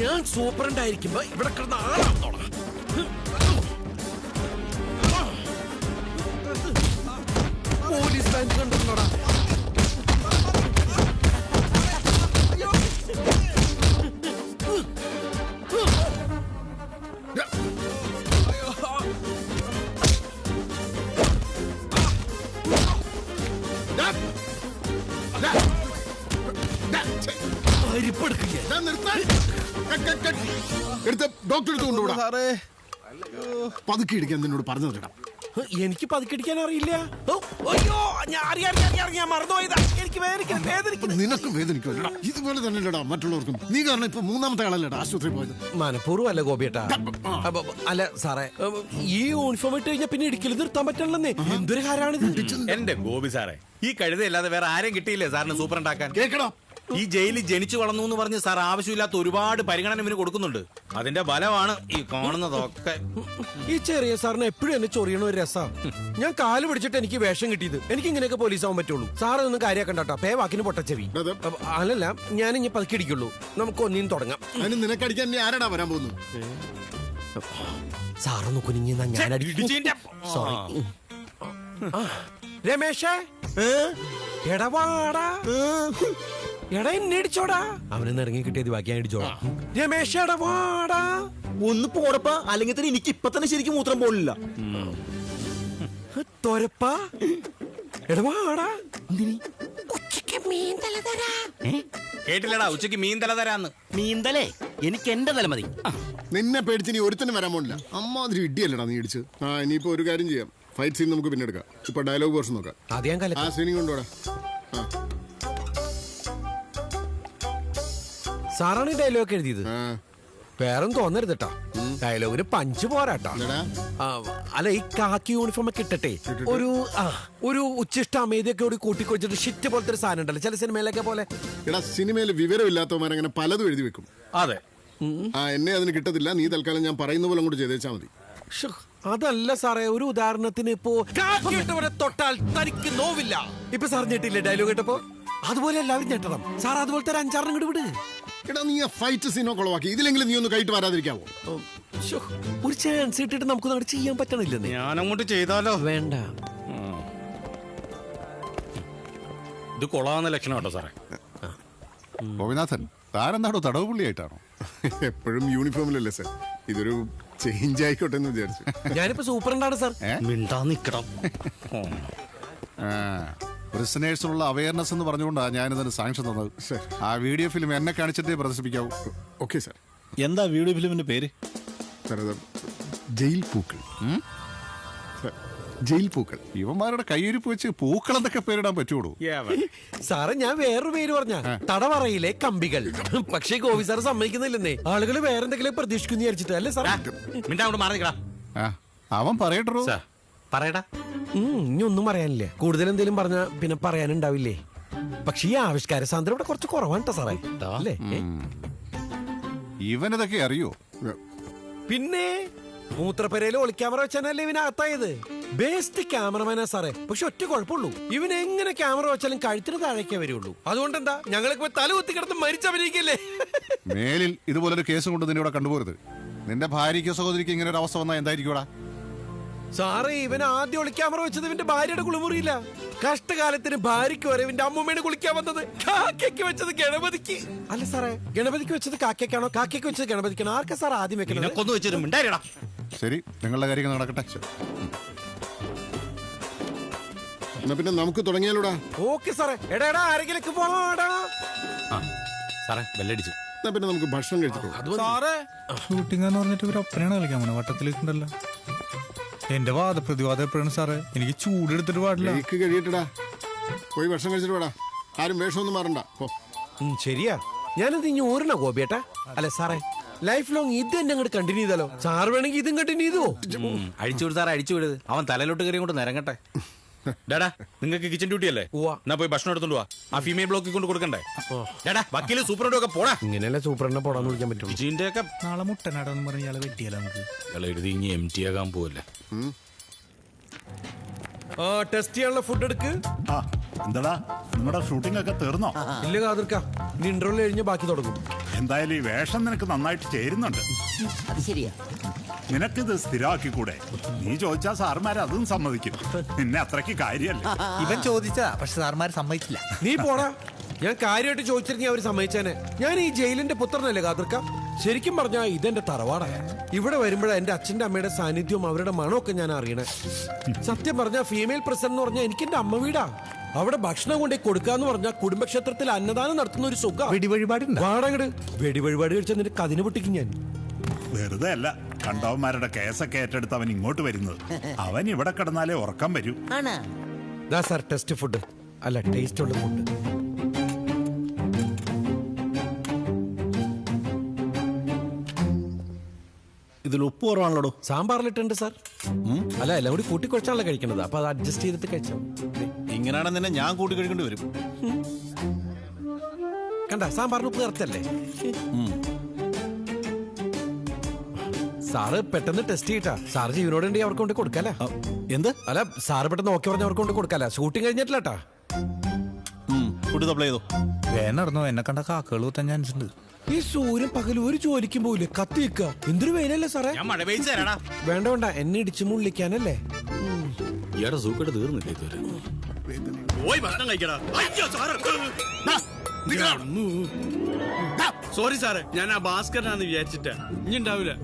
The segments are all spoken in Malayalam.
ഞാൻ സൂപ്രണ്ടായിരിക്കുമ്പോ ഇവിടെ കിടന്ന ആളാണോടാ? Police bank കണ്ടിട്ടുണ്ടോടാ? പതുക്കി ഇടിക്കാൻ നിന്നോട് പറഞ്ഞു തരണം. എനിക്ക് പതുക്കിടിക്കാൻ അറിയില്ല. അയ്യോ, ഞാൻ മറന്നുപോയതാ. എനിക്ക് നിനക്കും വേദനിക്കുമല്ലടാ, ഇതുപോലെ തന്നെയല്ലടാ മറ്റുള്ളവർക്കും. നീ കാരണം ഇപ്പൊ മൂന്നാമത്തെ ആളല്ലടാ ആശുപത്രി പോയത്. മനഃപൂർവ്വം അല്ല ഗോപിയേട്ടാ. അല്ല സാറേ, ഈ യൂണിഫോം ഇട്ട് കഴിഞ്ഞാൽ പിന്നെ ഇടിക്കൽ നിർത്താൻ പറ്റണല്ലേ? എന്തൊരു കാര്യമാണിത്? എന്റെ ഗോപി സാറേ, ഈ കഴുതയല്ലാതെ വേറെ ആരെയും കിട്ടിയില്ലേ സാറിന് സൂപ്രണ്ടാക്കാൻ? കേക്കടാ, ഈ ജയിലിൽ ജനിച്ചു വളർന്നു എന്ന് പറഞ്ഞ് സാർ ആവശ്യമില്ലാത്ത ഒരുപാട് പരിഗണന ഇവന് കൊടുക്കുന്നുണ്ട്. അതിന്റെ ബലമാണ് ഈ കാണുന്നതൊക്കെ. ഈ ചെറിയ സാറിന് എപ്പോഴും എന്നെ ചൊറിയണ ഒരു രസം. ഞാൻ കാല് പിടിച്ചിട്ട് എനിക്ക് വേഷം കിട്ടിയത്. എനിക്ക് ഇങ്ങനെയൊക്കെ പോലീസ് ആവാൻ പറ്റുള്ളൂ. സാറ് ഒന്നും കാര്യമാക്കണ്ടോ, പേ വാക്കിന് പൊട്ടച്ചെവി. അല്ലല്ല, ഞാൻ ഇനി പതുക്കിടിക്കുള്ളൂ. നമുക്ക് ഒന്നിനും തുടങ്ങാം. അതിന് നിനക്കടിക്കാൻ നീ ആരടാ വരാൻ പോകുന്നു? സാറൊന്ന് കുനിഞ്ഞ ഞാൻ സോറി. രമേശേ, എടവാടാ, എടാ എന്നെ ഇടിച്ചോടാ. അവനെന്ന് ഇറങ്ങി കിട്ടിയത് ബാക്കി ഞാൻ ഇടിച്ചോടാ. രമേശ് എടവാടാ, ഒന്ന് പോടപ്പാ, അല്ലെങ്കിൽ തന്നെ എനിക്ക് ഇപ്പൊ തന്നെ ശരിക്കും മൂത്രം പോലില്ല. തൊരപ്പാ, എടവാടാ. ഉച്ചക്ക് മീൻ തല തരാ. കേട്ടില്ലടാ, ഉച്ചക്ക് മീൻ തല തരാന്ന്. മീന്തലേ എനിക്ക് എന്റെ തല മതി. നിന്നെ പേടിച്ച് നീ ഒരുത്തന്നെ വരാൻ പോണില്ല. അമ്മാതിരി ഇടിയല്ലടാ നീ ഇടിച്ച്. ഇനിയിപ്പോ ഒരു കാര്യം ചെയ്യാം, ഫൈറ്റ് സീൻ നമുക്ക് പിന്നെ എടുക്കാം. ഇപ്പൊ ഡയലോഗ് പോർഷൻ നോക്കാം. ആ സീനിങ് കൊണ്ടുപോടാ. സാറാണ് ഈ ഡയലോഗ് എഴുതിയത്. വേറെ തോന്നരുത് കേട്ടോ, ഡയലോഗിന് പഞ്ച് പോരാട്ടോ. അല്ല, ഈ കാക്കി യൂണിഫോം ഒക്കെ ഇട്ടട്ടെ ഒരു ഉച്ചിഷ്ട അമേദിയൊക്കെ കൂടി കൂട്ടിക്കൊഴിച്ചിട്ട് ഷിറ്റ് പോലത്തെ ഒരു സാധനം ഉണ്ടല്ലോ ചില സിനിമയിലൊക്കെ പോലെ. എടാ, സിനിമയിൽ വിവരമില്ലാത്തവന്മാരങ്ങനെ പലതും എഴുതി വെക്കും. അതെ, എന്നെ അതിന് കിട്ടത്തില്ല. നീ തൽക്കാലം ഞാൻ പറയുന്ന പോലെ അങ്ങോട്ട് ചെയ്തേച്ചാ മതി. അതല്ല സാറേ, ഒരു ഉദാഹരണത്തിന് ഇപ്പോ കാക്കിയിട്ടവരെ തൊട്ടാൽ തനിക്ക് നോവില്ല. ഇപ്പൊ സാർ ഞെട്ടില്ലേ ഡയലോഗ് കേട്ടപ്പോ? അതുപോലെ എല്ലാവരും ഞെട്ടണം സാർ. അതുപോലത്തെ ഒരു 5-6 ഇങ്ങോട്ട് വിട്. എടാ, നീ ആ ഫൈറ്റ് സീനോ കൊളവാക്കി. ഇതിലെങ്കിലും നീ ഒന്ന് കൈയിട്ട് വരാതിരിക്കാവോ? ഒരു ചാൻസ് ഇട്ടിട്ട് നമുക്ക് അങ്ങോട്ട് ചെയ്യാൻ പറ്റണില്ലെന്ന്. ഞാൻ അങ്ങോട്ട് ചെയ്താലോ? വേണ്ട, ഇത് കൊള്ളാവുന്ന ലക്ഷണം കേട്ടോ സാറേ. ഗോപിനാഥൻ, താരെന്താണോ തടവ് പുള്ളിയായിട്ടാണോ? എപ്പോഴും യൂണിഫോമിലല്ലേ സാർ, ഇതൊരു ചേഞ്ച് ആയിക്കോട്ടെ എന്ന് വിചാരിച്ചു. ഞാനിപ്പോ സൂപ്രണ്ടാണ് സാർ. മിണ്ടാ നിക്കണം. പ്രിസനേഴ്സിനുള്ള അവയർനെസ് എന്ന് പറഞ്ഞുകൊണ്ടാണ് ഞാനിതിന് സാങ്ഷൻ തന്നത്. ആ വീഡിയോ ഫിലിം എന്നെ കാണിച്ചിട്ടേ പ്രദർശിപ്പിക്കാവൂ. Okay sir. എന്താ വീഡിയോ ഫിലിമിന്റെ പേര്? ജയിൽ പൂക്കൾ. ജയിൽ പൂക്കൾ. ഇവന്മാരുടെ കയ്യിരിപ്പ് വെച്ച് പൂക്കൾ എന്തൊക്കെ പേരിടാൻ പറ്റുള്ളൂ സാറേ. ഞാൻ വേറൊരു പേര് പറഞ്ഞ തടവറയിലെ കമ്പികൾ. പക്ഷേ ഗോപി സാറ് സമ്മതിക്കുന്നില്ലെന്നേ. ആളുകൾ വേറെന്തെങ്കിലും പ്രതീക്ഷിക്കുന്നു വിചാരിച്ചിട്ട് അല്ലേ സാർ? അവൻ പറയട്ടോ. പറയടാ. ഇനി ഒന്നും പറയാനില്ല. കൂടുതൽ എന്തെങ്കിലും പറഞ്ഞാ പിന്നെ പറയാനുണ്ടാവില്ലേ. പക്ഷെ ഈ ആവിഷ്കാര സാന്ദ്രം ഇവിടെ കുറച്ച് കുറവാണ് സാറേ. അല്ലേ? ഇവനിതൊക്കെ അറിയോ? പിന്നെ മൂത്രപ്പരയില് ഒളിക്യാമറ വെച്ചാലല്ലേ ഇവനകത്തായത്. ബേസ്റ്റ് ക്യാമറമാനാ സാറേ. പക്ഷെ ഒറ്റ കുഴപ്പമുള്ളൂ, ഇവൻ എങ്ങനെ ക്യാമറ വെച്ചാലും കഴുത്തിന് താഴേക്കേ വരുള്ളൂ. അതുകൊണ്ട് എന്താ, ഞങ്ങൾക്ക് തല കുത്തി കിടന്ന് മരിച്ചവരിക്കല്ലേ. മേലിൽ ഇതുപോലൊരു കേസ് കൊണ്ട് നിന്നെ ഇവിടെ കണ്ടുപോരുത്. നിന്റെ ഭാര്യയ്ക്കോ സഹോദരിക്ക് ഇങ്ങനെ ഒരു അവസ്ഥ വന്നാൽ എന്തായിരിക്കൂടാ? സാറേ, ഇവൻ ആദ്യം ഒളിക്യാമറ വെച്ചത് ഇവന്റെ ഭാര്യയുടെ കുളിമുറിയില്ല. കഷ്ടകാലത്തിന് ഭാര്യയ്ക്ക് വരെ ഇവന്റെ അമ്മൂമ്മയുടെ കുളിക്കാൻ വന്നത്. കാക്കയ്ക്ക് വെച്ചത് ഗണപതിക്ക്. അല്ല സാറേ, ഗണപതിക്ക് വെച്ചത് കാക്കയ്ക്കാണോ കാക്കയ്ക്ക് വെച്ചത് ഗണപതിക്കാണോ? ആർക്കാ സാർ ആദ്യം വെക്കണം? ശരി, നിങ്ങളുടെ കാര്യങ്ങൾ നടക്കട്ടെ. എന്നാ പിന്നെ നമുക്ക് തുടങ്ങിയാലോടാ. ഓക്കെ സാറേ. എടാ ആരെങ്കിലും പോടാ. സാറേ ബെല്ലടിച്ചു. എന്നാ പിന്നെ നമുക്ക് ഭക്ഷണം കഴിച്ചിട്ട് സാറേ, ഷൂട്ടിംഗ് എന്ന് പറഞ്ഞിട്ട് ഒരു ഒപ്പനയാണ് കളിക്കാൻ പോണേ. വട്ടത്തിലേക്കുണ്ടല്ലോ. എന്റെ വാദപ്രതിവാദം എപ്പോഴാണ് സാറേ? എനിക്ക് ചൂടെടുത്തിട്ട് പാടില്ല. കഴിയട്ടടാ, പോയി ഭക്ഷണം കഴിച്ചിട്ട് വേടാ. ആരും വേഷമൊന്നും മാറണ്ട. ശരിയാ, ഞാനത് ഇനി ഓരണ ഗോപിയേട്ടാ. അല്ല സാറേ, ലൈഫ് ലോങ് ഇത് തന്നെ അങ്ങോട്ട് കണ്ടിന്യൂ ചെയ്താലോ? സാർ വേണമെങ്കിൽ ഇതും കണ്ടിന്യൂ ചെയ്തോ? അഴിച്ചുവിട് സാറേ, അഴിച്ചുവിട്. അവൻ തലയിലോട്ട് കയറി കൊണ്ട് നിരങ്ങട്ടെ. ഡാടാ, നിങ്ങൾക്ക് കിച്ചൺ ഡ്യൂട്ടി അല്ലേ? എന്നാ പോയി ഭക്ഷണം എടുത്തോണ്ട് വാ. ആ ഫീമെയിൽ ബ്ലോക്കിൽ കൊണ്ട് കൊടുക്കണ്ടേ? ഡാടാ, വക്കീല് സൂപ്രണ്ടും ഒക്കെ പോടാ. ഇങ്ങനെയല്ല സൂപ്രണ്ടെ പോടാന്ന് വിളിക്കാൻ പറ്റും. ജിന്റെയൊക്കെ നാളെ മുട്ടനാടാന്ന് പറഞ്ഞ ഇയാളെ വെട്ടിയാലോ നമുക്ക്? ഇയാളെ എഴുതി ഇനി empty ആകാൻ പോവല്ലേ. ടെസ്റ്റ് ചെയ്യാനുള്ള ഫുഡ് എടുക്ക്. എന്താടാ നിങ്ങളുടെ ഷൂട്ടിംഗ് ഒക്കെ തീർന്നോ? ഇല്ല കാതിർക്ക, ഇനി ഇന്റർവ്യൂ കഴിഞ്ഞ് ബാക്കി തുടങ്ങും. എന്തായാലും ഈ വേഷം നിനക്ക് നന്നായിട്ട് ചേരുന്നുണ്ട്. അത് ശരിയാ. നിനക്കിത് സ്ഥിരമാക്കിക്കൂടെ? നീ ചോദിച്ചാ സാറുമാർ അതും സമ്മതിക്കും. നിന്നെ അത്രയ്ക്ക് കാര്യല്ല. ഇവൻ ചോദിച്ചാ, പക്ഷെ സാർമാർ സമ്മതിച്ചില്ല. നീ പോടാ, ഞാൻ കാര്യമായിട്ട് ചോദിച്ചിരുന്നെങ്കിൽ അവര് സമ്മതിച്ചേനെ. ഞാൻ ഈ ജയിലിന്റെ പുത്രനല്ലേ കാതിർക്ക. ശരിക്കും പറഞ്ഞാ ഇതെന്റെ തറവാടാ. ഇവിടെ വരുമ്പോഴാ എന്റെ അച്ഛന്റെ അമ്മയുടെ സാന്നിധ്യവും അവരുടെ മണമൊക്കെ ഞാൻ അറിയണേ. സത്യം പറഞ്ഞാ ഫീമെയിൽ പ്രസിഡന്റ് എന്ന് പറഞ്ഞാൽ എനിക്ക് എന്റെ അമ്മ വീടാ. അവിടെ ഭക്ഷണം കൊണ്ടേ കൊടുക്കാന്ന് പറഞ്ഞാൽ കുടുംബക്ഷേത്രത്തിൽ അന്നദാനം നടത്തുന്ന ഒരു സുഖം. വെടിവഴിപാടുണ്ട്. വാടകട് വെടിവഴിപാട് കഴിച്ചാൽ നിന്റെ കതിന് പൊട്ടിക്കും ഞാൻ. വെറുതെ അല്ല കണ്ടവന്മാരുടെ കേസൊക്കെ ഏറ്റെടുത്ത് അവൻ ഇങ്ങോട്ട് വരുന്നത്. അവൻ ഇവിടെ കിടന്നാലേ ഉറക്കം വരൂ. ദാ സാർ ടെസ്റ്റ് ഫുഡ്, അല്ല ടേസ്റ്റ് ഉള്ള ഫുഡ്. ഇതിൽ ഉപ്പ് കുറവാണല്ലോ. സാമ്പാറിലിട്ടുണ്ട് സാർ. അല്ല എല്ലാം കൂടി കൂട്ടിക്കുഴച്ചാണല്ലോ കഴിക്കണത്, അപ്പൊ അത് അഡ്ജസ്റ്റ് ചെയ്തിട്ട് കഴിച്ചാൽ. ഇങ്ങനെയാണെന്ന് തന്നെ ഞാൻ കൂട്ടി കഴിക്കേണ്ടി വരും. കണ്ട സാമ്പാറിന് ഉപ്പ് കറക്റ്റല്ലേ? സാറ് പെട്ടെന്ന് ടെസ്റ്റ് ചെയ്യട്ടാ. സാറ് ജീവനോടുണ്ടെങ്കിൽ അവർക്ക് കൊണ്ട് കൊടുക്കാല. എന്ത്? അല്ല സാറ് പെട്ടെന്ന് നോക്കി പറഞ്ഞ അവർക്ക് കൊണ്ട് കൊടുക്കാല. ഷൂട്ടിംഗ് കഴിഞ്ഞിട്ടില്ലാട്ടാ. ഫുഡ് സപ്ലൈ ചെയ്തോ? വേനർന്നോ എന്നെ കണ്ട കാക്കകൾ കുത്താൻ ചാൻസ് ഉണ്ട്. ഈ സൂര്യൻ പകൽ ഒരു ജോലിക്കും പോയില്ലേ, കത്തി വെക്ക. എന്തൊരു വെയിലല്ലേ സാറേ. ഞാൻ മഴ പെയ്ച്ചു തരാടാ. വേണ്ട വേണ്ട, എന്നെ ഇടിച്ചു മുള്ളിക്കാനല്ലേ. ഇയാടെ സൂക്കേട് തീർന്നില്ല ഇതുവരെ. പോയി ഭക്ഷണം കഴിക്കടാ. സോറി സാറേ, ഞാൻ ആ ഭാസ്കരനാന്ന് വിചാരിച്ചിട്ടാ. ഇനി ഉണ്ടാവില്ല.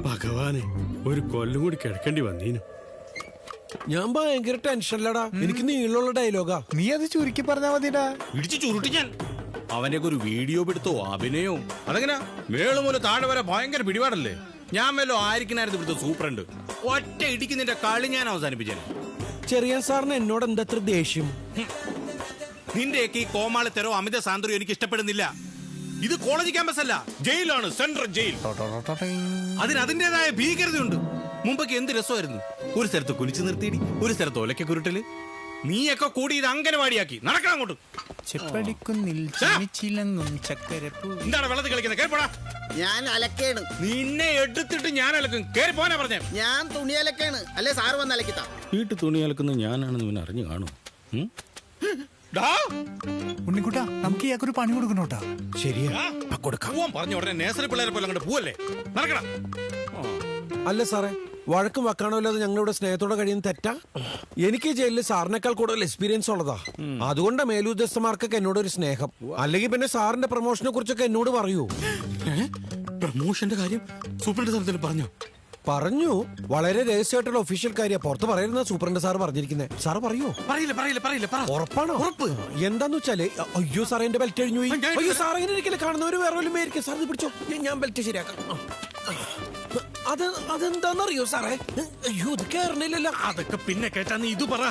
ഭഗവാനെ, ഒരു കൊല്ലം കൂടി കിടക്കേണ്ടി വന്നീനു. ഞാൻ ഭയങ്കര ടെൻഷനിലടാ. എനിക്ക് നീളമുള്ള ഡയലോഗാ. നീ അത് ചുരുക്കി പറഞ്ഞാ മതിടാ. ഇടിച്ചു ചുരുട്ടി ഞാൻ. അവന്റെ ഒരു വീഡിയോ പിടുത്തോ അഭിനയോ അതെങ്ങനെ മേളുമൂല താഴെ വരെ ഭയങ്കര പിടിപാടല്ലേ. ഞാൻ വല്ലോ ആയിരിക്കണായിരുന്നു ഇവിടുത്തെ സൂപ്രണ്ട്. ഒറ്റ ഇടിക്കുന്നതിന്റെ കളി ഞാൻ അവസാനിപ്പിച്ചേ. ചെറിയ സാറിന് എന്നോട് എന്താ അത്ര ദേഷ്യം? നിന്റെയൊക്കെ ഈ കോമാളിത്തരോ അമിത സാന്ദ്രയോ എനിക്ക് ഇഷ്ടപ്പെടുന്നില്ല. ഇത് കോളേജ് ക്യാമ്പസ് അല്ല, ജയിലാണ്, സെൻട്രൽ ജയിൽ. അതിന് അതിന്റേതായ ഭീകരതയുണ്ട്. മുമ്പൊക്കെ എന്ത് രസമായിരുന്നു. ഒരു സ്ഥലത്ത് കുലിച്ചു നിർത്തിയിടി, ഒരു സ്ഥലത്ത് ഒലക്ക കുരുട്ടല്. നീയൊക്കെ കൂടി ഇത് അംഗനവാടിയാക്കി. നടക്കണം അങ്ങോട്ട്. എന്താണ് വെള്ളത്തിൽ കളിക്കുന്നത്? കേൾപ്പോടാ. ഞാൻ അലക്കേണ്. നിന്നെ എടുത്തിട്ട് ഞാൻ അലക്കും. കേറി പോനാ പറഞ്ഞേ. ഞാൻ തുണി അലക്കാണ്. അല്ലേ സാറ് വന്ന് അലക്കിത്താ. വീട്ടിൽ തുണി അലക്കുന്നത് ഞാനാണെന്ന് ഇവൻ അറിഞ്ഞു കാണും. ഉണ്ണിക്കുട്ടാ, നമുക്ക് ഇയാൾക്കൊരു പണി കൊടുക്കണോട്ടാ. ശരിയാ, പോവാൻ പറഞ്ഞ ഉടനെ നേഴ്സറി പിള്ളേരെ പോലെ അങ്ങോട്ട് പോവല്ലേ. നടക്കണം. അല്ല സാറേ, വഴക്കും വെക്കാണോ ഇല്ലാതെ ഞങ്ങളിവിടെ സ്നേഹത്തോടെ കഴിയുന്ന തെറ്റാ? എനിക്ക് ജയിലിൽ സാറിനേക്കാൾ കൂടുതൽ എക്സ്പീരിയൻസ് ഉള്ളതാ. അതുകൊണ്ടാ മേലുദ്യോഗസ്ഥന്മാർക്കൊക്കെ എന്നോടൊരു സ്നേഹം. അല്ലെങ്കിൽ പിന്നെ സാറിന്റെ പ്രൊമോഷനെ കുറിച്ചൊക്കെ എന്നോട് പറയൂ. പ്രമോഷന്റെ കാര്യം സൂപ്രണ്ട് സാറത്തിന് പറഞ്ഞു? പറഞ്ഞു. വളരെ രഹസ്യമായിട്ടുള്ള ഒഫീഷ്യൽ കാര്യം. പുറത്ത് പറയുന്ന സൂപ്രണ്ട് സാർ പറഞ്ഞിരിക്കുന്നത്. സാറ് പറയോ? ഉറപ്പാണോ? ഉറപ്പ്. എന്താന്ന് വെച്ചാല്, അയ്യോ സാറേ എന്റെ ബെൽറ്റ് കഴിഞ്ഞു പോയി. അയ്യോ സാർ അങ്ങനെ ഇരിക്കല്ലേ, കാണുന്നവര് വേറെ വല്ലതും മേടിക്കും. സാർ ഇത് പിടിച്ചോ, ഞാൻ ബെൽറ്റ് ശരിയാക്കാം. അതെന്താന്നറിയോ സാറേ? അയ്യോ ഇത് കേറണില്ലല്ലോ. അതൊക്കെ പിന്നെ കേട്ടാ, നീ ഇത് പറ.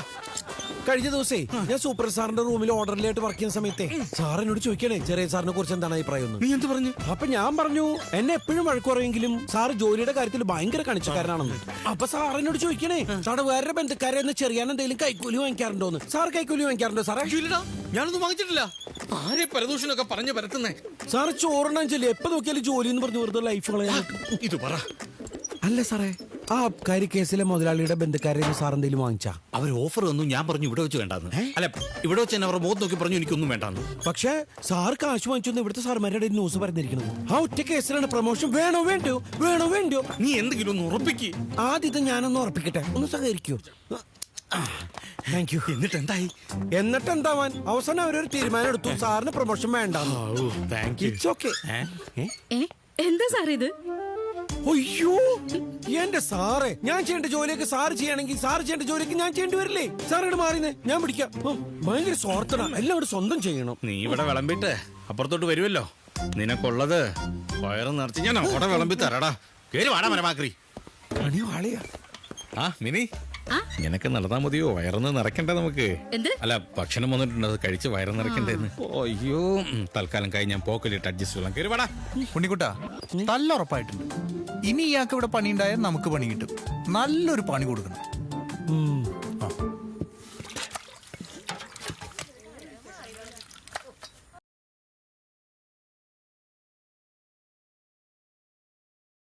കഴിഞ്ഞ ദിവസേ ഞാൻ സൂപ്പർ സാറിന്റെ റൂമിൽ ഓർഡറിലായിട്ട് വർക്ക് ചെയ്യുന്ന സമയത്തെ സാർ എന്നോട് ചോദിക്കണേ ചെറിയ സാറിനെ കുറിച്ച് എന്താണ് അഭിപ്രായം. നീ എന്ത് പറഞ്ഞു? അപ്പൊ ഞാൻ പറഞ്ഞു എന്നെ എപ്പോഴും വഴക്ക് പറയുമെങ്കിലും സാർ ജോലിയുടെ കാര്യത്തിൽ ഭയങ്കര കണിച്ചക്കാരനാണെന്ന്. അപ്പൊ സാർ എന്നോട് ചോദിക്കണേ, സാറ് വേറെ ബന്ധുക്കാരെ ചെറിയാൻ എന്തെങ്കിലും കൈക്കൂലി വാങ്ങിക്കാറുണ്ടോന്ന്. സാർ കൈക്കൂലി വാങ്ങിക്കാറുണ്ടോ സാറേ? ഞാനൊന്നും വാങ്ങിച്ചിട്ടില്ല. ആരെ പരദൂഷണൊക്കെ പറഞ്ഞു പരത്തുന്നേ. സാറ് ചോറിനാൻ ചെല്ലി എപ്പോ നോക്കിയാലും ജോലി എന്ന് പറഞ്ഞു വെറുതെ ലൈഫ് കളയാൻ. ഇത് പറ. അല്ല സാറേ, ആ അബ്കാരി കേസിലെ മുതലാളിയുടെ ബന്ധുക്കാരെ സാർ എന്തെങ്കിലും വാങ്ങിച്ചാ? അവർ ഓഫർ തന്നു. ഞാൻ പറഞ്ഞു ഇവിടെ വെച്ച് വേണ്ടാന്ന്. അല്ല, ഇവിടെ വെച്ച് തന്നെ അവരുടെ മുഖത്ത് നോക്കി പറഞ്ഞു എനിക്കൊന്നും വേണ്ടാന്ന്. പക്ഷേ സാർ കാശ് വാങ്ങിച്ചു ഇവിടുത്തെ സാർമാരുടെ ന്യൂസ് പറഞ്ഞിരിക്കുന്നത്. ആ ഒറ്റ കേസിലാണ് പ്രൊമോഷൻ. വേണോ വേണ്ടോ? നീ എന്തെങ്കിലും ഒന്ന് ഉറപ്പിക്ക്. ആദ്യത്തെ ഞാനൊന്ന് ഉറപ്പിക്കട്ടെ, ഒന്ന് സഹകരിക്കൂ. Thank you. എന്നിട്ട് എന്താവാൻ? അവസാനം അവരൊരു തീരുമാനം എടുത്തു, സാറിന് പ്രൊമോഷൻ വേണ്ട. It's okay. എന്താ സാർ ഇത്? അയ്യോ എന്റെ സാറേ, ഞാൻ ചെയ്യേണ്ട ജോലിയൊക്കെ സാറ് ചെയ്യണമെങ്കിൽ സാർ ചെയ്യേണ്ട ജോലിയൊക്കെ ഞാൻ ചെയ്യേണ്ടി വരില്ലേ? സാറോട് മാറിന്നേ, ഞാൻ പിടിക്കാം. ഭയങ്കര സ്വാർത്ഥന, എല്ലാം ഇവിടെ സ്വന്തം ചെയ്യണം. നീ ഇവിടെ വിളമ്പിട്ട് അപ്പുറത്തോട്ട് വരുമല്ലോ. നിനക്കുള്ളത് വയറ് നിറച്ച് ഞാൻ അവിടെ വിളമ്പി തരാടാ. കേറി വാടാ മരമാക്രി. ആ മിനി, നിനക്ക് നടന്നാ മതിയോ? വയറൊന്ന് നിറയ്ക്കണ്ടേ നമുക്ക്? അല്ല, ഭക്ഷണം വന്നിട്ടുണ്ട്, അത് കഴിച്ച് വയറ് നിറയ്ക്കണ്ടേന്ന്. അയ്യോ, തൽക്കാലം കഴിഞ്ഞ് ഞാൻ പോക്കലിട്ട് അഡ്ജസ്റ്റ് ചെയ്യാം. കയറി വേടാ. ഉണ്ണിക്കുട്ടാ, നല്ല ഉറപ്പായിട്ടുണ്ട്. ഇനി ഇയാൾക്ക് ഇവിടെ പണി ഉണ്ടായാൽ നമുക്ക് പണി കിട്ടും. നല്ലൊരു പണി കൊടുക്കണം.